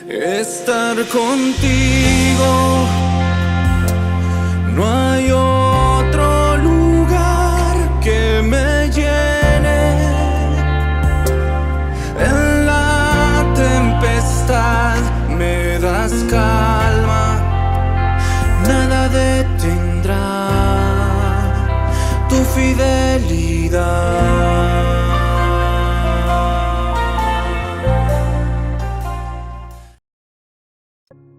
estar contigo. No hay otro lugar que me llene. En la tempestad me das calma, nada detendrá tu fidelidad.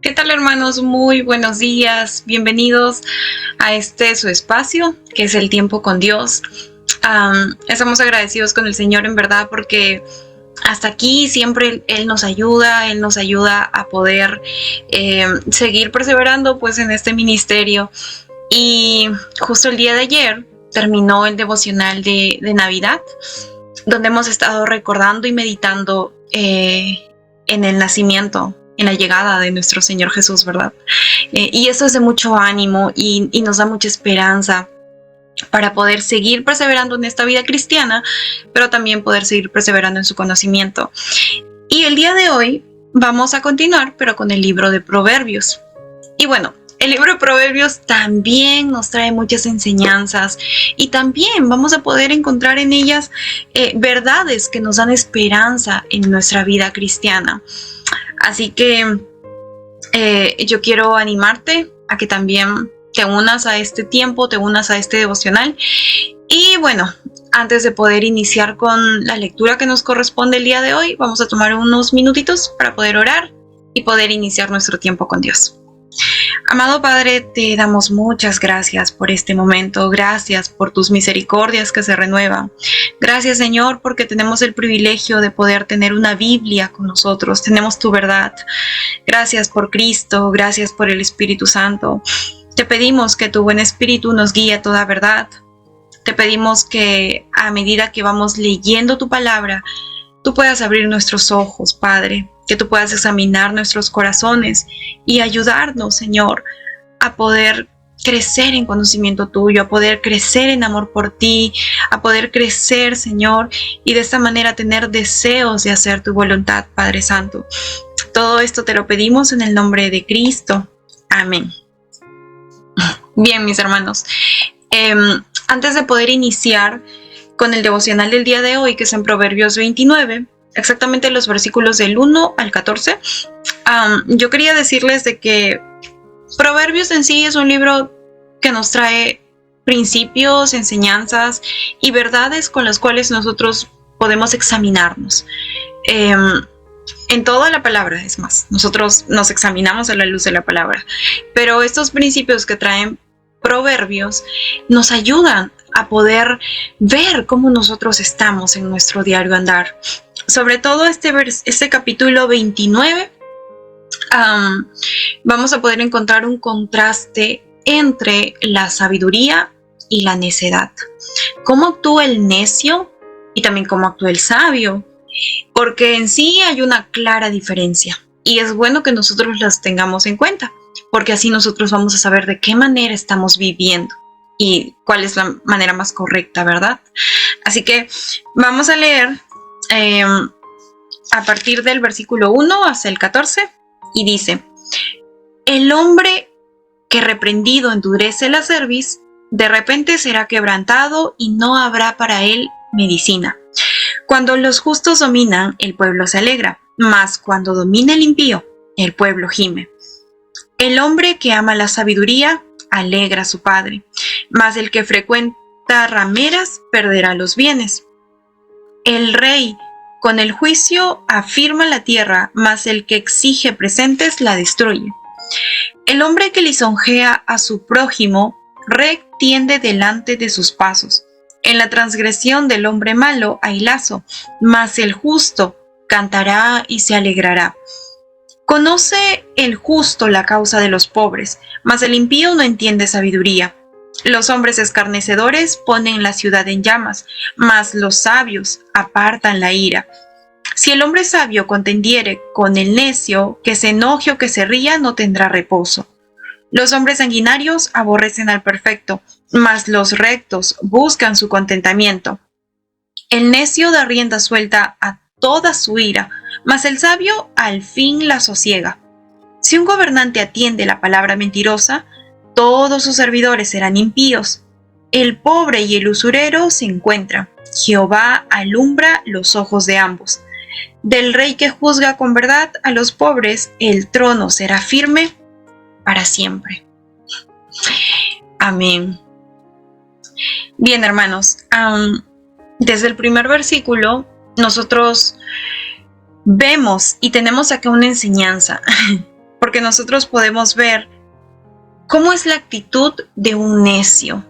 ¿Qué tal, hermanos? Muy buenos días. Bienvenidos a su espacio, que es el tiempo con Dios. Estamos agradecidos con el Señor, en verdad, porque hasta aquí siempre Él nos ayuda a poder seguir perseverando pues en este ministerio. Y justo el día de ayer terminó el devocional de Navidad, donde hemos estado recordando y meditando en el nacimiento, en la llegada de nuestro Señor Jesús, ¿verdad? Y eso es de mucho ánimo y nos da mucha esperanza para poder seguir perseverando en esta vida cristiana, pero también poder seguir perseverando en su conocimiento. Y el día de hoy vamos a continuar, pero con el libro de Proverbios. Y bueno, el libro de Proverbios también nos trae muchas enseñanzas y también vamos a poder encontrar en ellas verdades que nos dan esperanza en nuestra vida cristiana. Así que yo quiero animarte a que también te unas a este tiempo, te unas a este devocional. Y bueno, antes de poder iniciar con la lectura que nos corresponde el día de hoy, vamos a tomar unos minutitos para poder orar y poder iniciar nuestro tiempo con Dios. Amado Padre, te damos muchas gracias por este momento. Gracias por tus misericordias que se renuevan. Gracias, Señor, porque tenemos el privilegio de poder tener una Biblia con nosotros. Tenemos tu verdad. Gracias por Cristo. Gracias por el Espíritu Santo. Te pedimos que tu buen Espíritu nos guíe a toda verdad. Te pedimos que a medida que vamos leyendo tu palabra, tú puedas abrir nuestros ojos, Padre, que tú puedas examinar nuestros corazones y ayudarnos, Señor, a poder crecer en conocimiento tuyo, a poder crecer en amor por ti, a poder crecer, Señor, y de esta manera tener deseos de hacer tu voluntad, Padre Santo. Todo esto te lo pedimos en el nombre de Cristo. Amén. Bien, mis hermanos, antes de poder iniciar con el devocional del día de hoy, que es en Proverbios 29, exactamente los versículos del 1 al 14, yo quería decirles de que Proverbios en sí es un libro que nos trae principios, enseñanzas y verdades con las cuales nosotros podemos examinarnos. En toda la palabra, es más, nosotros nos examinamos a la luz de la palabra, pero estos principios que traen Proverbios nos ayudan a poder ver cómo nosotros estamos en nuestro diario andar. Sobre todo este capítulo 29, vamos a poder encontrar un contraste entre la sabiduría y la necedad. ¿Cómo actúa el necio y también cómo actúa el sabio? Porque en sí hay una clara diferencia y es bueno que nosotros las tengamos en cuenta, porque así nosotros vamos a saber de qué manera estamos viviendo y cuál es la manera más correcta, ¿verdad? Así que vamos a leer a partir del versículo 1 hasta el 14 y dice: el hombre que reprendido endurece la cerviz, de repente será quebrantado y no habrá para él medicina. Cuando los justos dominan, el pueblo se alegra, mas cuando domina el impío, el pueblo gime. El hombre que ama la sabiduría alegra a su padre, mas el que frecuenta rameras perderá los bienes. El rey con el juicio afirma la tierra, mas el que exige presentes la destruye. El hombre que lisonjea a su prójimo retiende delante de sus pasos. En la transgresión del hombre malo hay lazo, mas el justo cantará y se alegrará. Conoce el justo la causa de los pobres, mas el impío no entiende sabiduría. Los hombres escarnecedores ponen la ciudad en llamas, mas los sabios apartan la ira. Si el hombre sabio contendiere con el necio, que se enoje o que se ría, no tendrá reposo. Los hombres sanguinarios aborrecen al perfecto, mas los rectos buscan su contentamiento. El necio da rienda suelta a toda su ira, mas el sabio al fin la sosiega. Si un gobernante atiende la palabra mentirosa, todos sus servidores serán impíos. El pobre y el usurero se encuentran. Jehová alumbra los ojos de ambos. Del rey que juzga con verdad a los pobres, el trono será firme para siempre. Amén. Bien, hermanos, desde el primer versículo nosotros vemos y tenemos acá una enseñanza, porque nosotros podemos ver cómo es la actitud de un necio.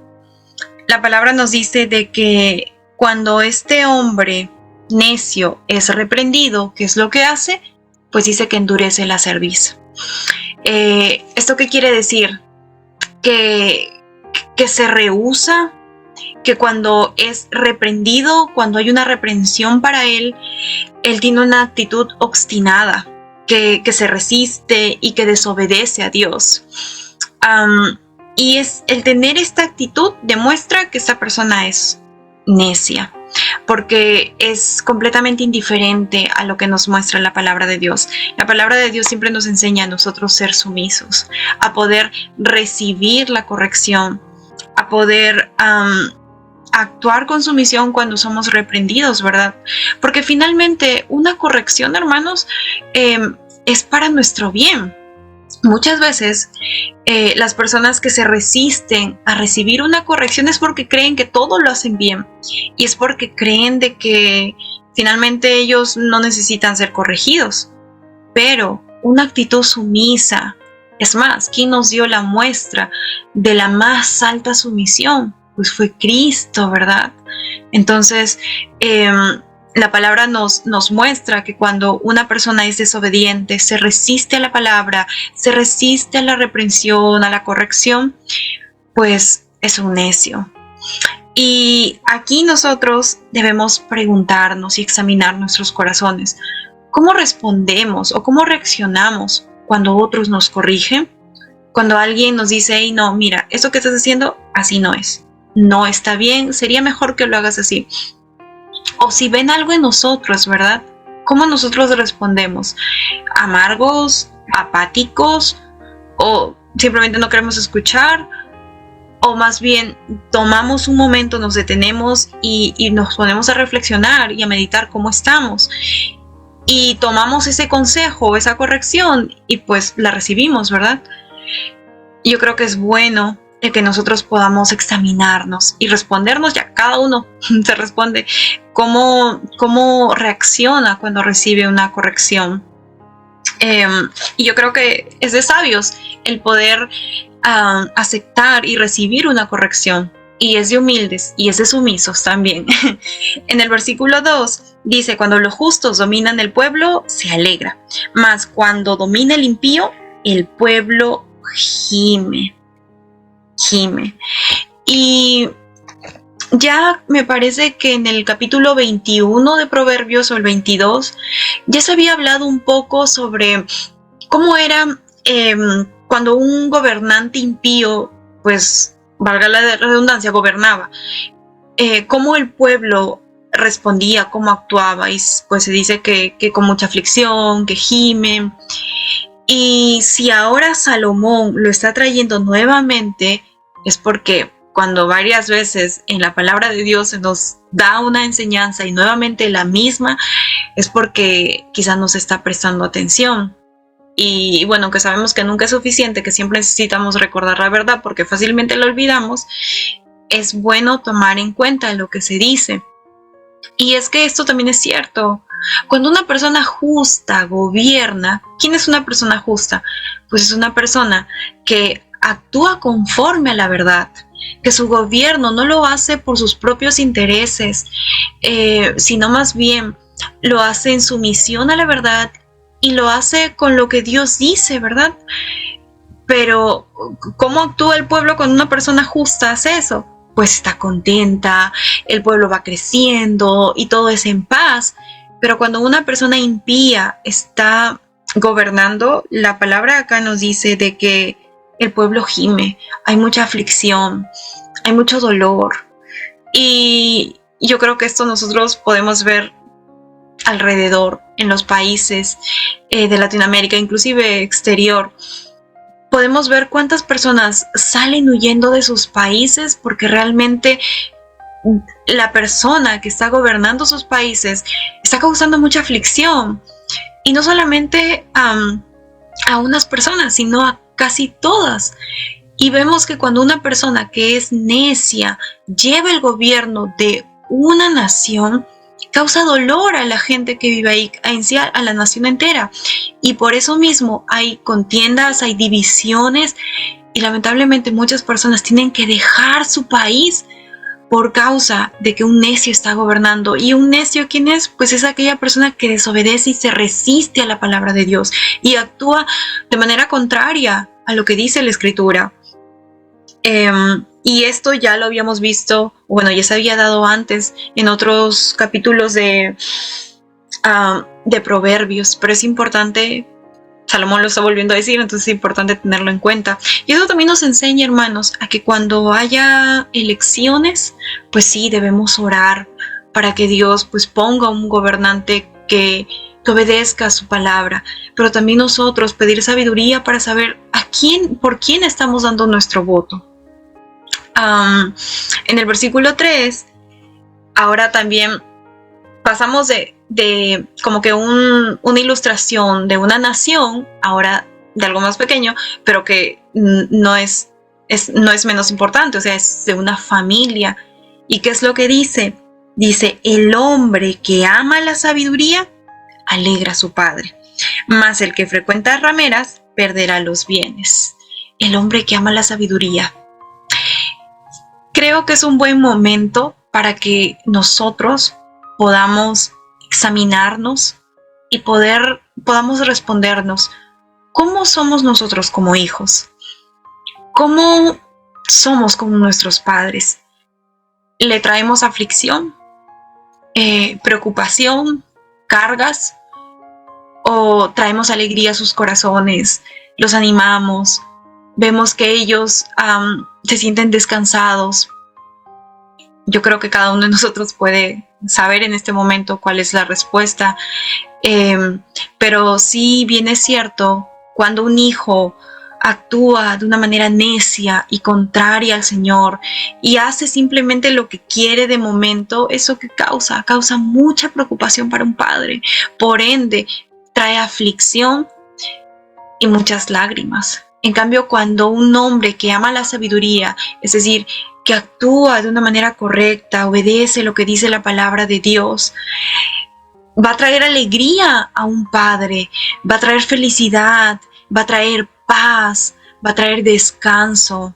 La palabra nos dice de que cuando este hombre necio es reprendido, ¿qué es lo que hace? Pues dice que endurece la cerviz. ¿Esto qué quiere decir? Que se rehúsa, que cuando es reprendido, cuando hay una reprensión para él tiene una actitud obstinada, que se resiste y que desobedece a Dios. Y el tener esta actitud demuestra que esta persona es necia, porque es completamente indiferente a lo que nos muestra la palabra de Dios. La palabra de Dios siempre nos enseña a nosotros ser sumisos, a poder recibir la corrección, a poder actuar con sumisión cuando somos reprendidos, ¿verdad? Porque finalmente una corrección, hermanos, es para nuestro bien. Muchas veces las personas que se resisten a recibir una corrección es porque creen que todo lo hacen bien y es porque creen de que finalmente ellos no necesitan ser corregidos. Pero una actitud sumisa, es más, ¿quién nos dio la muestra de la más alta sumisión? Pues fue Cristo, ¿verdad? Entonces, la palabra nos muestra que cuando una persona es desobediente, se resiste a la palabra, se resiste a la reprensión, a la corrección, pues es un necio. Y aquí nosotros debemos preguntarnos y examinar nuestros corazones. ¿Cómo respondemos o cómo reaccionamos cuando otros nos corrigen? Cuando alguien nos dice, hey, no, mira, esto que estás haciendo, así no es. No está bien, sería mejor que lo hagas así. O si ven algo en nosotros, ¿verdad? ¿Cómo nosotros respondemos? ¿Amargos? ¿Apáticos? ¿O simplemente no queremos escuchar? ¿O más bien tomamos un momento, nos detenemos y nos ponemos a reflexionar y a meditar cómo estamos? Y tomamos ese consejo, esa corrección y pues la recibimos, ¿verdad? Yo creo que es bueno el que nosotros podamos examinarnos y respondernos, ya cada uno se responde cómo reacciona cuando recibe una corrección. Y yo creo que es de sabios el poder aceptar y recibir una corrección, y es de humildes y es de sumisos también. En el versículo 2 dice, cuando los justos dominan el pueblo, se alegra, mas cuando domina el impío, el pueblo gime. Y ya me parece que en el capítulo 21 de Proverbios o el 22 ya se había hablado un poco sobre cómo era cuando un gobernante impío, pues valga la redundancia, gobernaba, cómo el pueblo respondía, cómo actuaba, y pues se dice que con mucha aflicción, que gimen. Y si ahora Salomón lo está trayendo nuevamente, es porque cuando varias veces en la palabra de Dios se nos da una enseñanza y nuevamente la misma, es porque quizás nos está prestando atención. Y bueno, que sabemos que nunca es suficiente, que siempre necesitamos recordar la verdad porque fácilmente la olvidamos, es bueno tomar en cuenta lo que se dice. Y es que esto también es cierto. Cuando una persona justa gobierna, ¿quién es una persona justa? Pues es una persona que actúa conforme a la verdad, que su gobierno no lo hace por sus propios intereses, sino más bien lo hace en sumisión a la verdad y lo hace con lo que Dios dice, ¿verdad? Pero ¿cómo actúa el pueblo cuando una persona justa hace eso? Pues está contenta, el pueblo va creciendo y todo es en paz. Pero cuando una persona impía está gobernando, la palabra acá nos dice de que el pueblo gime, hay mucha aflicción, hay mucho dolor. Y yo creo que esto nosotros podemos ver alrededor en los países de Latinoamérica, inclusive exterior, podemos ver cuántas personas salen huyendo de sus países porque realmente la persona que está gobernando sus países está causando mucha aflicción. Y no solamente a unas personas, sino a casi todas. Y vemos que cuando una persona que es necia lleva el gobierno de una nación, causa dolor a la gente que vive ahí, a la nación entera. Y por eso mismo hay contiendas, hay divisiones, y lamentablemente muchas personas tienen que dejar su país por causa de que un necio está gobernando. ¿Y un necio quién es? Pues es aquella persona que desobedece y se resiste a la palabra de Dios y actúa de manera contraria a lo que dice la Escritura. Y esto ya lo habíamos visto, bueno, ya se había dado antes en otros capítulos de Proverbios, pero es importante, Salomón lo está volviendo a decir, entonces es importante tenerlo en cuenta. Y eso también nos enseña, hermanos, a que cuando haya elecciones, pues sí, debemos orar para que Dios pues ponga un gobernante que obedezca su palabra, pero también nosotros pedir sabiduría para saber por quién estamos dando nuestro voto. En el versículo 3, ahora también pasamos de como que una ilustración de una nación, ahora de algo más pequeño, pero que no es menos importante, o sea, es de una familia. ¿Y qué es lo que dice? Dice, el hombre que ama la sabiduría alegra a su padre, mas el que frecuenta rameras perderá los bienes. El hombre que ama la sabiduría. Creo que es un buen momento para que nosotros podamos examinarnos y podamos respondernos, ¿cómo somos nosotros como hijos? ¿Cómo somos como nuestros padres? ¿Le traemos aflicción, preocupación, cargas? ¿O traemos alegría a sus corazones? ¿Los animamos? Vemos que ellos se sienten descansados. Yo creo que cada uno de nosotros puede saber en este momento cuál es la respuesta. Pero sí bien es cierto, cuando un hijo actúa de una manera necia y contraria al Señor y hace simplemente lo que quiere de momento, ¿eso qué causa? Causa mucha preocupación para un padre. Por ende, trae aflicción y muchas lágrimas. En cambio, cuando un hombre que ama la sabiduría, es decir, que actúa de una manera correcta, obedece lo que dice la palabra de Dios, va a traer alegría a un padre, va a traer felicidad, va a traer paz, va a traer descanso.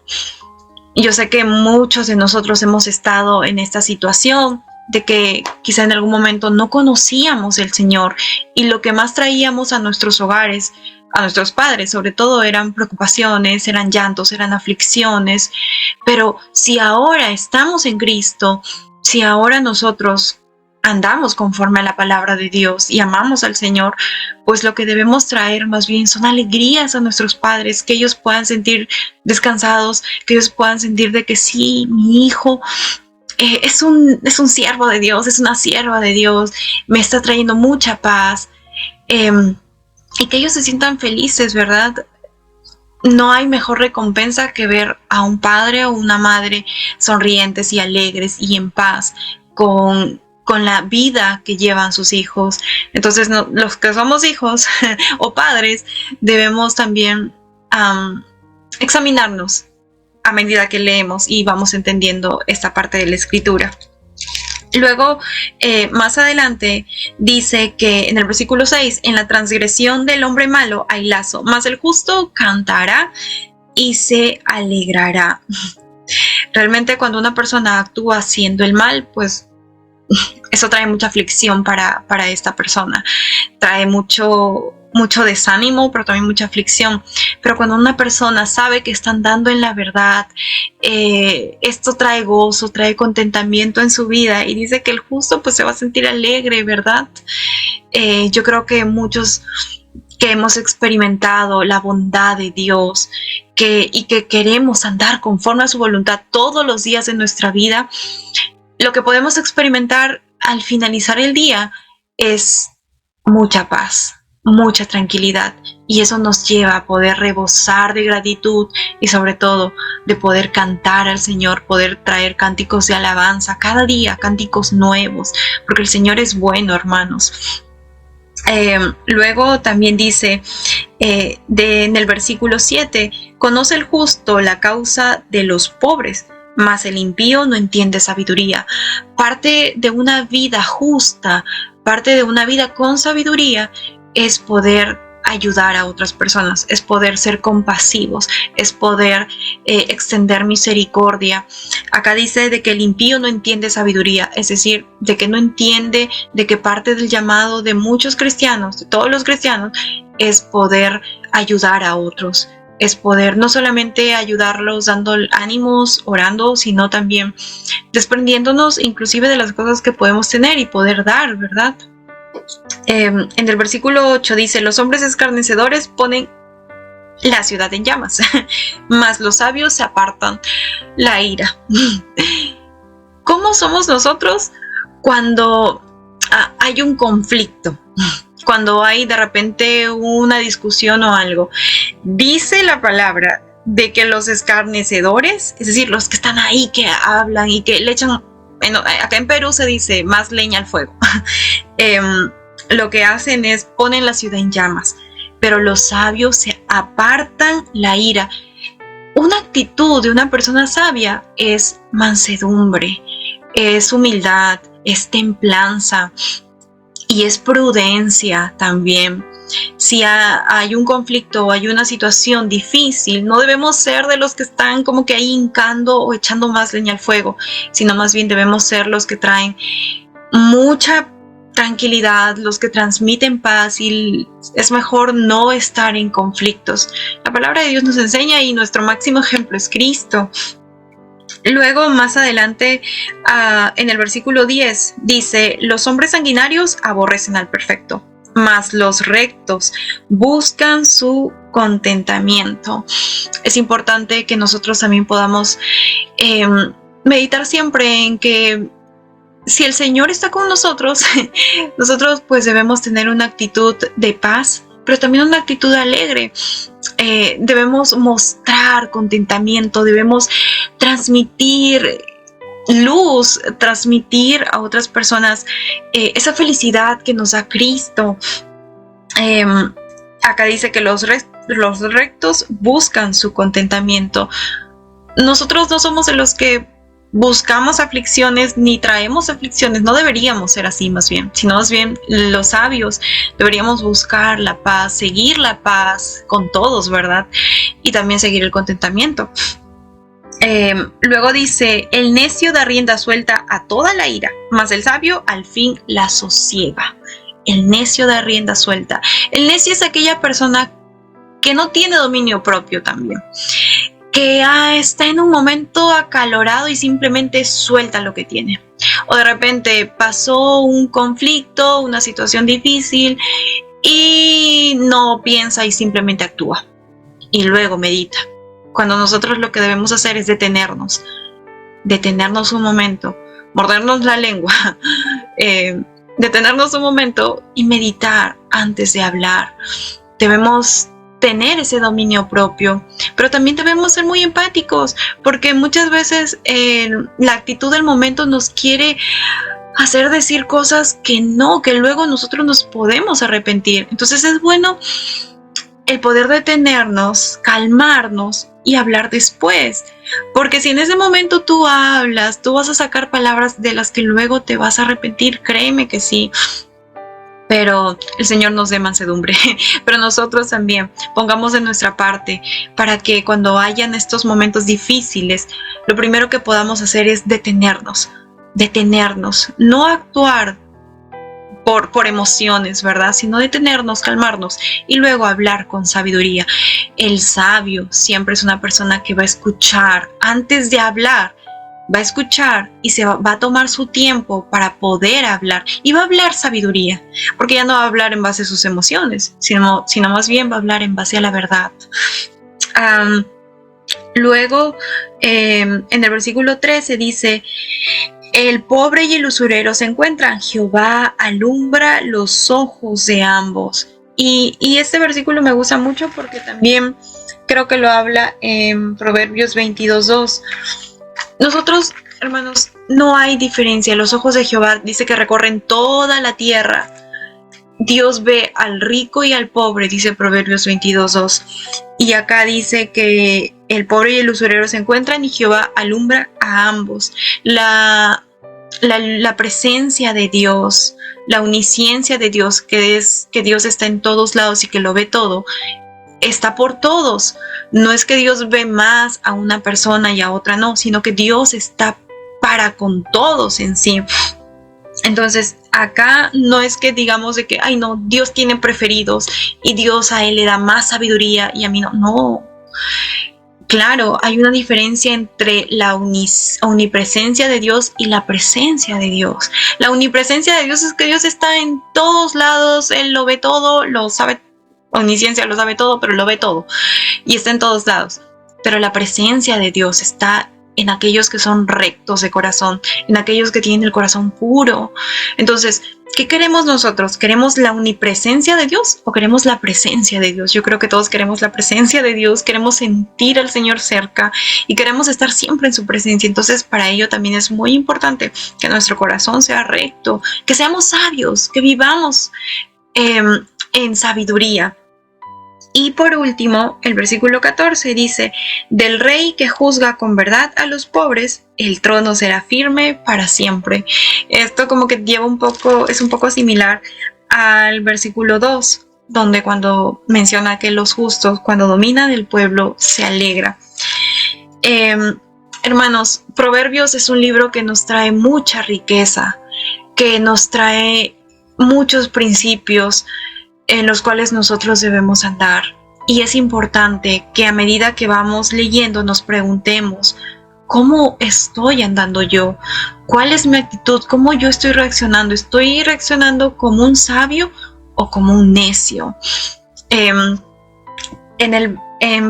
Y yo sé que muchos de nosotros hemos estado en esta situación de que quizá en algún momento no conocíamos el Señor y lo que más traíamos a nuestros hogares, a nuestros padres sobre todo, eran preocupaciones, eran llantos, eran aflicciones. Pero si ahora estamos en Cristo, si ahora nosotros andamos conforme a la palabra de Dios y amamos al Señor, pues lo que debemos traer más bien son alegrías a nuestros padres, que ellos puedan sentir descansados, que ellos puedan sentir de que sí, mi hijo es un siervo de Dios, es una sierva de Dios, me está trayendo mucha paz, y que ellos se sientan felices, ¿verdad? No hay mejor recompensa que ver a un padre o una madre sonrientes y alegres y en paz con la vida que llevan sus hijos. Entonces, los que somos hijos o padres debemos también examinarnos a medida que leemos y vamos entendiendo esta parte de la Escritura. Luego, más adelante, dice que en el versículo 6, en la transgresión del hombre malo hay lazo, mas el justo cantará y se alegrará. Realmente cuando una persona actúa haciendo el mal, pues eso trae mucha aflicción para esta persona, trae mucho desánimo, pero también mucha aflicción. Pero cuando una persona sabe que está andando en la verdad, esto trae gozo, trae contentamiento en su vida, y dice que el justo pues se va a sentir alegre, ¿verdad? Yo creo que muchos que hemos experimentado la bondad de Dios y que queremos andar conforme a su voluntad todos los días de nuestra vida, lo que podemos experimentar al finalizar el día es mucha paz, mucha tranquilidad, y eso nos lleva a poder rebosar de gratitud y sobre todo de poder cantar al Señor, poder traer cánticos de alabanza cada día, cánticos nuevos, porque el Señor es bueno, hermanos. Luego también dice en el versículo 7, conoce el justo la causa de los pobres, mas el impío no entiende sabiduría. Parte de una vida justa, parte de una vida con sabiduría es poder ayudar a otras personas, es poder ser compasivos, es poder extender misericordia. Acá dice de que el impío no entiende sabiduría, es decir, de que no entiende de que parte del llamado de muchos cristianos, de todos los cristianos, es poder ayudar a otros, es poder no solamente ayudarlos dando ánimos, orando, sino también desprendiéndonos inclusive de las cosas que podemos tener y poder dar, ¿verdad? En el versículo 8 dice, los hombres escarnecedores ponen la ciudad en llamas, mas los sabios se apartan la ira. ¿Cómo somos nosotros cuando hay un conflicto? Cuando hay de repente una discusión o algo. Dice la palabra de que los escarnecedores, es decir, los que están ahí, que hablan y que le echan, bueno, acá en Perú se dice más leña al fuego. Lo que hacen es ponen la ciudad en llamas, pero los sabios se apartan la ira. Una actitud de una persona sabia es mansedumbre, es humildad, es templanza y es prudencia también. Si hay un conflicto o hay una situación difícil, no debemos ser de los que están como que ahí hincando o echando más leña al fuego, sino más bien debemos ser los que traen mucha tranquilidad, los que transmiten paz, y es mejor no estar en conflictos. La palabra de Dios nos enseña y nuestro máximo ejemplo es Cristo. Luego, más adelante, en el versículo 10, dice, los hombres sanguinarios aborrecen al perfecto, mas los rectos buscan su contentamiento. Es importante que nosotros también podamos meditar siempre en que si el Señor está con nosotros, nosotros pues debemos tener una actitud de paz, pero también una actitud alegre. Debemos mostrar contentamiento, debemos transmitir luz, transmitir a otras personas esa felicidad que nos da Cristo. Acá dice que los rectos buscan su contentamiento. Nosotros no somos de los que buscamos aflicciones ni traemos aflicciones, no deberíamos ser así más bien, sino más bien los sabios deberíamos buscar la paz, seguir la paz con todos, ¿verdad? Y también seguir el contentamiento. Luego dice, el necio da rienda suelta a toda la ira, mas el sabio al fin la sosiega. El necio da rienda suelta. El necio es aquella persona que no tiene dominio propio también, que está en un momento acalorado y simplemente suelta lo que tiene. O de repente pasó un conflicto, una situación difícil y no piensa y simplemente actúa. Y luego medita. Cuando nosotros lo que debemos hacer es detenernos un momento, mordernos la lengua, detenernos un momento y meditar antes de hablar. Debemos tener ese dominio propio, pero también debemos ser muy empáticos, porque muchas veces la actitud del momento nos quiere hacer decir cosas que luego nosotros nos podemos arrepentir. Entonces es bueno el poder detenernos, calmarnos y hablar después, porque si en ese momento tú hablas, tú vas a sacar palabras de las que luego te vas a arrepentir, créeme que sí. Pero el Señor nos dé mansedumbre, pero nosotros también pongamos de nuestra parte para que cuando hayan estos momentos difíciles, lo primero que podamos hacer es detenernos, no actuar por emociones, ¿verdad? Sino detenernos, calmarnos y luego hablar con sabiduría. El sabio siempre es una persona que va a escuchar antes de hablar. Va a escuchar y se va a tomar su tiempo para poder hablar, y va a hablar sabiduría, porque ya no va a hablar en base a sus emociones, sino más bien va a hablar en base a la verdad. Luego, en el versículo 13 dice, El pobre y el usurero se encuentran, Jehová alumbra los ojos de ambos. Y este versículo me gusta mucho porque también creo que lo habla en Proverbios 22:2. Nosotros, hermanos, no hay diferencia. Los ojos de Jehová dice que recorren toda la tierra. Dios ve al rico y al pobre, dice Proverbios 22:2. Y acá dice que el pobre y el usurero se encuentran y Jehová alumbra a ambos. La presencia de Dios, la omnisciencia de Dios, que es que Dios está en todos lados y que lo ve todo, está por todos. No es que Dios ve más a una persona y a otra no, sino que Dios está para con todos en sí. Entonces acá no es que digamos de que, ay no, Dios tiene preferidos y Dios a él le da más sabiduría y a mí no. No. Claro, hay una diferencia entre la omnipresencia de Dios y la presencia de Dios. La omnipresencia de Dios es que Dios está en todos lados, Él lo ve todo, lo sabe, omnisciencia lo sabe todo, pero lo ve todo y está en todos lados. Pero la presencia de Dios está en aquellos que son rectos de corazón, en aquellos que tienen el corazón puro. Entonces, ¿qué queremos nosotros? ¿Queremos la omnipresencia de Dios o queremos la presencia de Dios? Yo creo que todos queremos la presencia de Dios, queremos sentir al Señor cerca y queremos estar siempre en su presencia. Entonces, para ello también es muy importante que nuestro corazón sea recto, que seamos sabios, que vivamos en sabiduría. Y por último, el versículo 14 dice, del rey que juzga con verdad a los pobres, el trono será firme para siempre. Esto como que es un poco similar al versículo 2, donde cuando menciona que los justos, cuando dominan el pueblo, se alegra. Hermanos, Proverbios es un libro que nos trae mucha riqueza, que nos trae muchos principios en los cuales nosotros debemos andar. Y es importante que a medida que vamos leyendo nos preguntemos, ¿cómo estoy andando yo? ¿Cuál es mi actitud? ¿Cómo yo estoy reaccionando? ¿Estoy reaccionando como un sabio o como un necio? En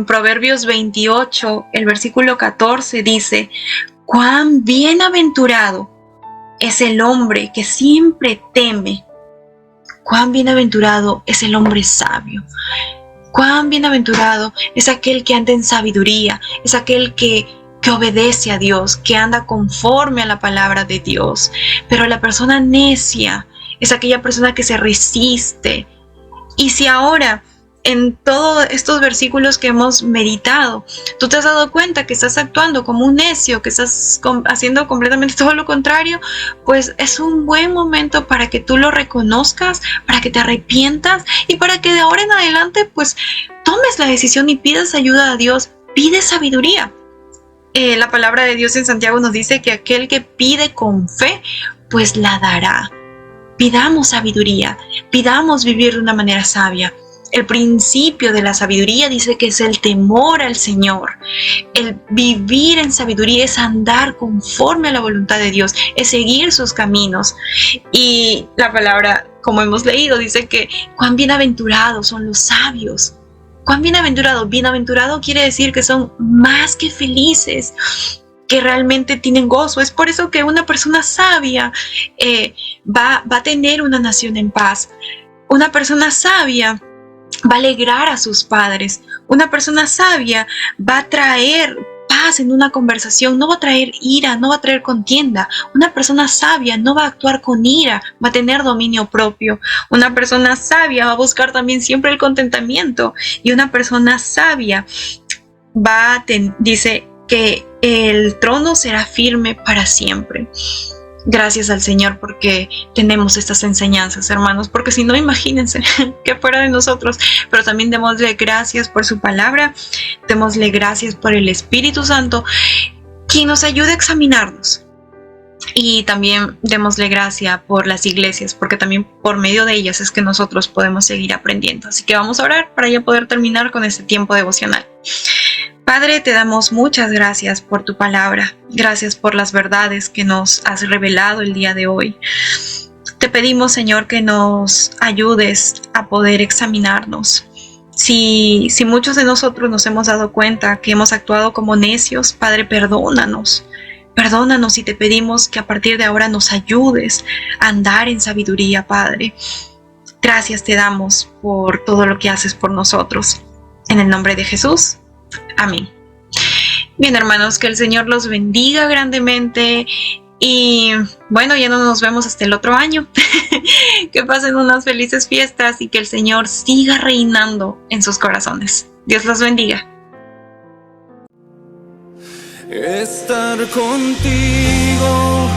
Proverbios 28, el versículo 14 dice, cuán bienaventurado es el hombre que siempre teme. Cuán bienaventurado es el hombre sabio. Cuán bienaventurado es aquel que anda en sabiduría, es aquel que obedece a Dios, que anda conforme a la palabra de Dios. Pero la persona necia es aquella persona que se resiste. Y si ahora, en todos estos versículos que hemos meditado, tú te has dado cuenta que estás actuando como un necio, que estás haciendo completamente todo lo contrario, pues es un buen momento para que tú lo reconozcas, para que te arrepientas y para que de ahora en adelante pues tomes la decisión y pidas ayuda a Dios, pide sabiduría. La palabra de Dios en Santiago nos dice que aquel que pide con fe, pues la dará. Pidamos sabiduría, pidamos vivir de una manera sabia. El principio de la sabiduría dice que es el temor al Señor. El vivir en sabiduría es andar conforme a la voluntad de Dios, es seguir sus caminos. Y la palabra, como hemos leído, dice que cuán bienaventurados son los sabios. Cuán bienaventurado. Bienaventurado quiere decir que son más que felices, que realmente tienen gozo. Es por eso que una persona sabia va a tener una nación en paz. Una persona sabia va a alegrar a sus padres. Una persona sabia va a traer paz en una conversación, no va a traer ira, no va a traer contienda. Una persona sabia no va a actuar con ira, va a tener dominio propio. Una persona sabia va a buscar también siempre el contentamiento. Y una persona sabia dice que el trono será firme para siempre. Gracias al Señor porque tenemos estas enseñanzas, hermanos, porque si no, imagínense que fuera de nosotros. Pero también démosle gracias por su palabra, démosle gracias por el Espíritu Santo, quien nos ayuda a examinarnos. Y también démosle gracias por las iglesias, porque también por medio de ellas es que nosotros podemos seguir aprendiendo. Así que vamos a orar para ya poder terminar con este tiempo devocional. Padre, te damos muchas gracias por tu palabra. Gracias por las verdades que nos has revelado el día de hoy. Te pedimos, Señor, que nos ayudes a poder examinarnos. Si muchos de nosotros nos hemos dado cuenta que hemos actuado como necios, Padre, perdónanos. Perdónanos y te pedimos que a partir de ahora nos ayudes a andar en sabiduría, Padre. Gracias te damos por todo lo que haces por nosotros. En el nombre de Jesús. Amén. Bien, hermanos, que el Señor los bendiga grandemente. Y bueno, ya no nos vemos hasta el otro año. Que pasen unas felices fiestas y que el Señor siga reinando en sus corazones. Dios los bendiga. Estar contigo